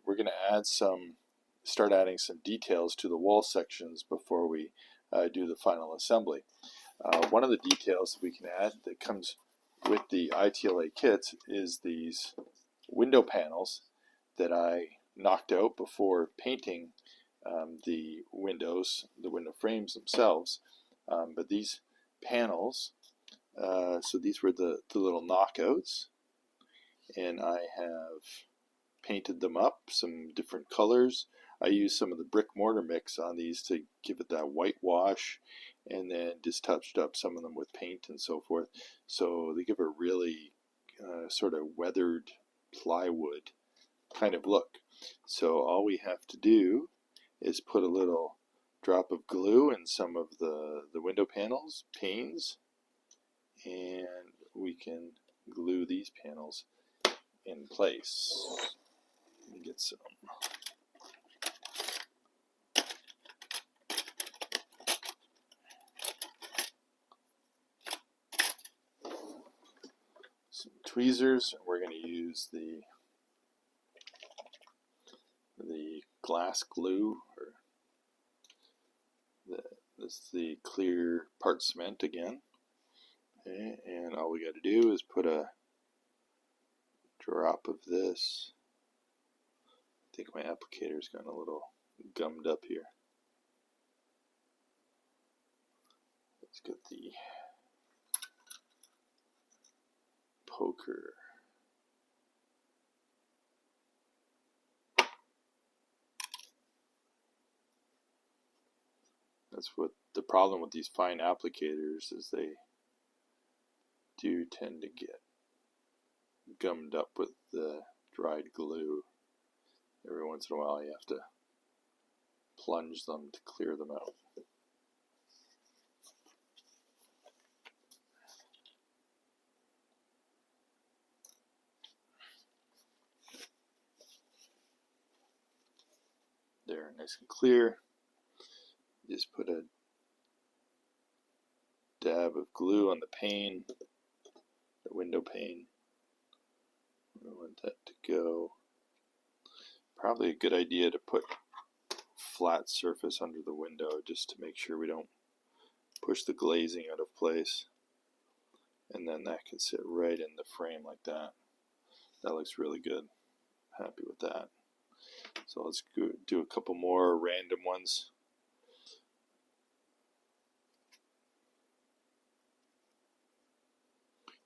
we're going to start adding some details to the wall sections before we do the final assembly. One of the details that we can add that comes with the ITLA kits is these window panels that I knocked out before painting the windows, the window frames themselves. But these panels, so these were the little knockouts, and I have painted them up some different colors. I used some of the brick mortar mix on these to give it that whitewash, and then just touched up some of them with paint and so forth. So they give a really sort of weathered plywood kind of look. So all we have to do is put a little drop of glue in some of the window panes, and we can glue these panels in place. Let me get some tweezers. We're going to use the glass glue, or this is the clear part cement again. Okay, and all we got to do is put a drop of this. I think my applicator's gotten a little gummed up here. Let's get the poker. That's what the problem with these fine applicators is, they do tend to get gummed up with the dried glue. Every once in a while you have to plunge them to clear them out. There, nice and clear. Just put a dab of glue on the pane, the window pane. I want that to go. Probably a good idea to put flat surface under the window just to make sure we don't push the glazing out of place. And then that can sit right in the frame like that. That looks really good. Happy with that. So let's go do a couple more random ones.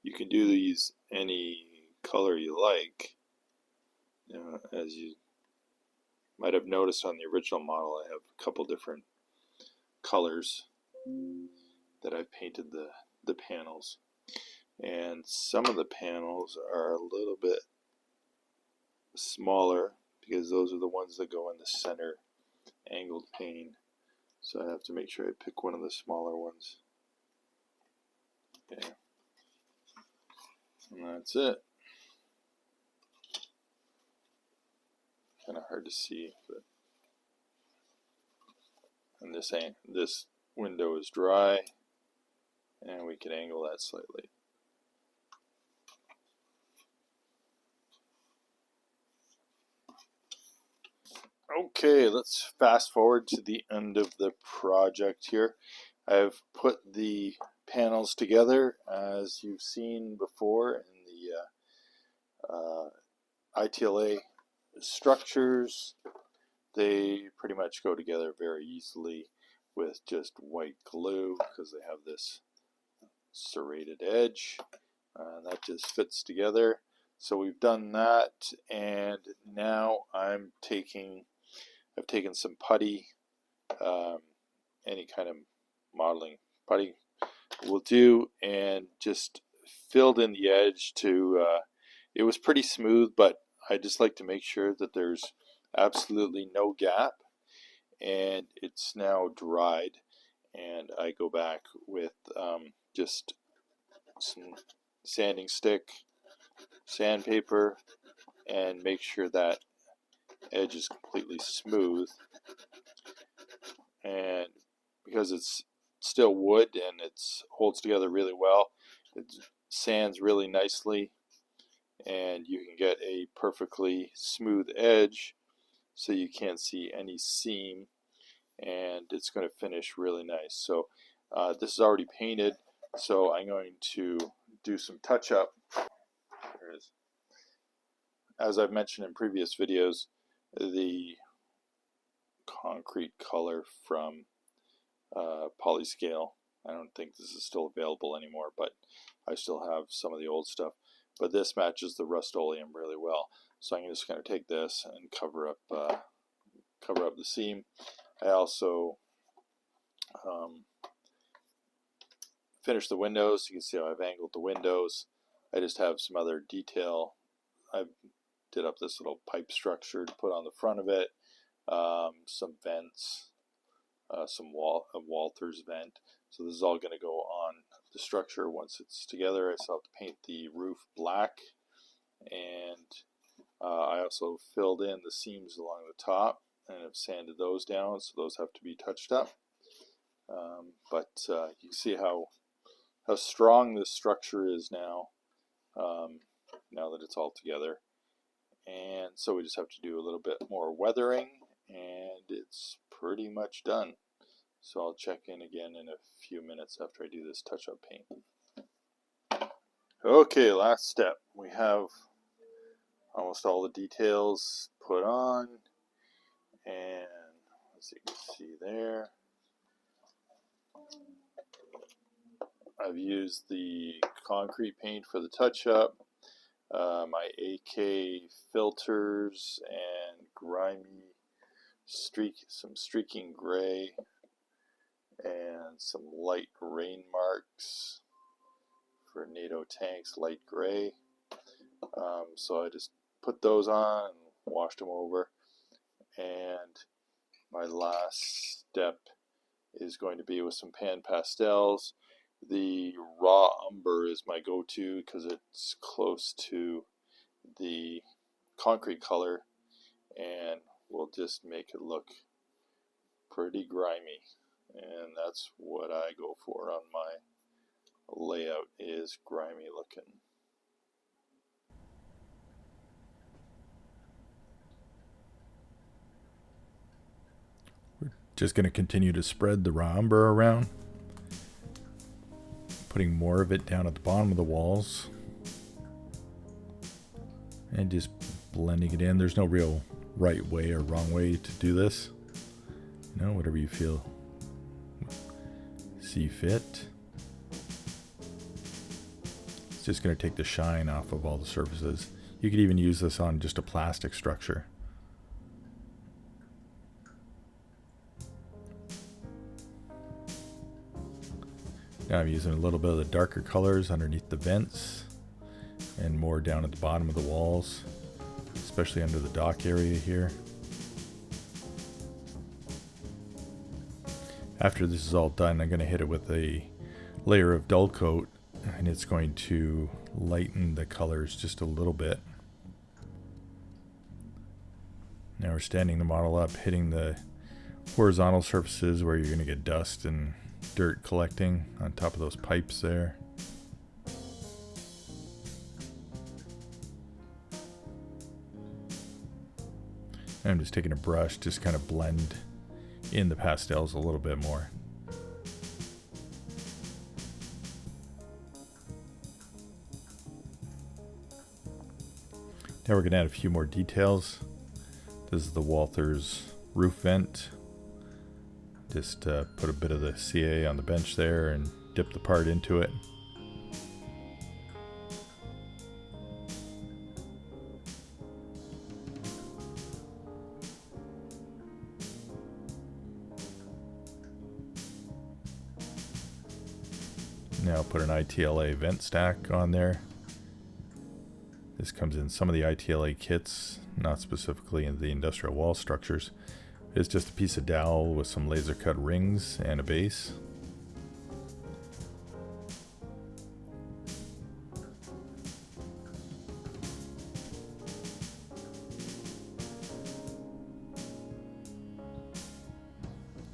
You can do these any color you like. As you might have noticed on the original model, I have a couple different colors that I've painted the panels. And some of the panels are a little bit smaller because those are the ones that go in the center angled pane. So I have to make sure I pick one of the smaller ones. Okay. And that's it. Kind of hard to see, but and this window is dry, and we can angle that slightly. Okay, let's fast forward to the end of the project here. I've put the panels together as you've seen before in the ITLA structures. They pretty much go together very easily with just white glue because they have this serrated edge. That just fits together. So we've done that, and now I've taken some putty, any kind of modeling putty will do, and just filled in the edge to, it was pretty smooth, but I just like to make sure that there's absolutely no gap, and it's now dried, and I go back with just some sanding stick, sandpaper, and make sure that edge is completely smooth. And because it's still wood and it holds together really well, it sands really nicely, and you can get a perfectly smooth edge so you can't see any seam, and it's going to finish really nice. So this is already painted, so I'm going to do some touch-up. There it is. As I've mentioned in previous videos, the concrete color from Polyscale, I don't think this is still available anymore, but I still have some of the old stuff. But this matches the Rust-Oleum really well. So I'm just going to take this and cover up the seam. I also finished the windows. You can see how I've angled the windows. I just have some other detail. I did up this little pipe structure to put on the front of it, some vents, some Walther's vent. So this is all going to go on the structure once it's together. I still have to paint the roof black, and I also filled in the seams along the top and have sanded those down, so those have to be touched up. But you can see how strong this structure is now, now that it's all together. And so we just have to do a little bit more weathering, and it's pretty much done. So I'll check in again in a few minutes after I do this touch-up paint. Okay, last step. We have almost all the details put on, and as you can see there, I've used the concrete paint for the touch-up, my AK filters and grimy some streaking gray, and some light rain marks for NATO tanks, light gray. So I just put those on and washed them over, and my last step is going to be with some pan pastels. The raw umber is my go-to because it's close to the concrete color and will just make it look pretty grimy, and that's what I go for on my layout, is grimy looking. We're just going to continue to spread the raw umber around, putting more of it down at the bottom of the walls and just blending it in. There's no real right way or wrong way to do this. You know, whatever you see fit. It's just going to take the shine off of all the surfaces. You could even use this on just a plastic structure. Now I'm using a little bit of the darker colors underneath the vents and more down at the bottom of the walls, especially under the dock area here. After this is all done, I'm going to hit it with a layer of dull coat, and it's going to lighten the colors just a little bit. Now we're standing the model up, hitting the horizontal surfaces where you're going to get dust and dirt collecting on top of those pipes there. And I'm just taking a brush, just kind of blend in the pastels a little bit more. Now we're going to add a few more details. This is the Walther's roof vent. Just put a bit of the CA on the bench there and dip the part into it. Now put an ITLA vent stack on there. This comes in some of the ITLA kits, not specifically in the industrial wall structures. It's just a piece of dowel with some laser cut rings and a base.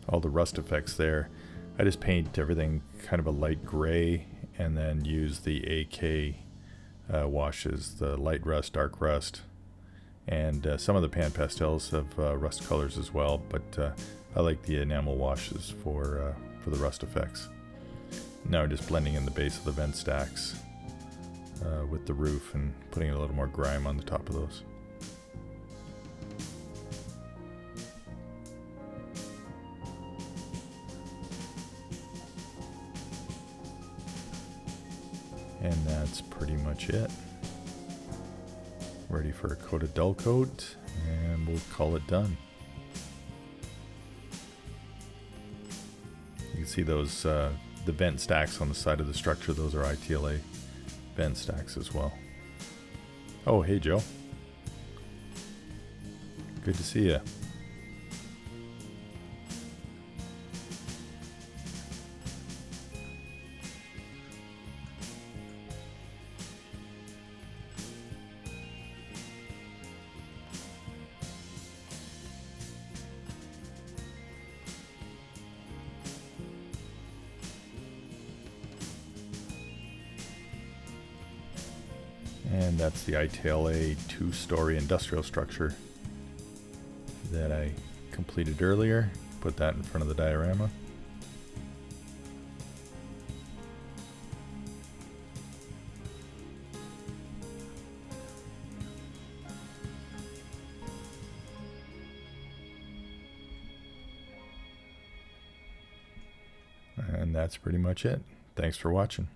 All the rust effects there. I just paint everything kind of a light gray and then use the AK washes, the light rust, dark rust, and some of the pan pastels have rust colors as well, but I like the enamel washes for the rust effects. Now we're just blending in the base of the vent stacks with the roof and putting a little more grime on the top of those. And that's pretty much it. Ready for a coat of dull coat, and we'll call it done. You can see those the vent stacks on the side of the structure. Those are ITLA vent stacks as well. Oh, hey Joe. Good to see you. And that's the ITLA 2-story industrial structure that I completed earlier. Put that in front of the diorama. And that's pretty much it. Thanks for watching.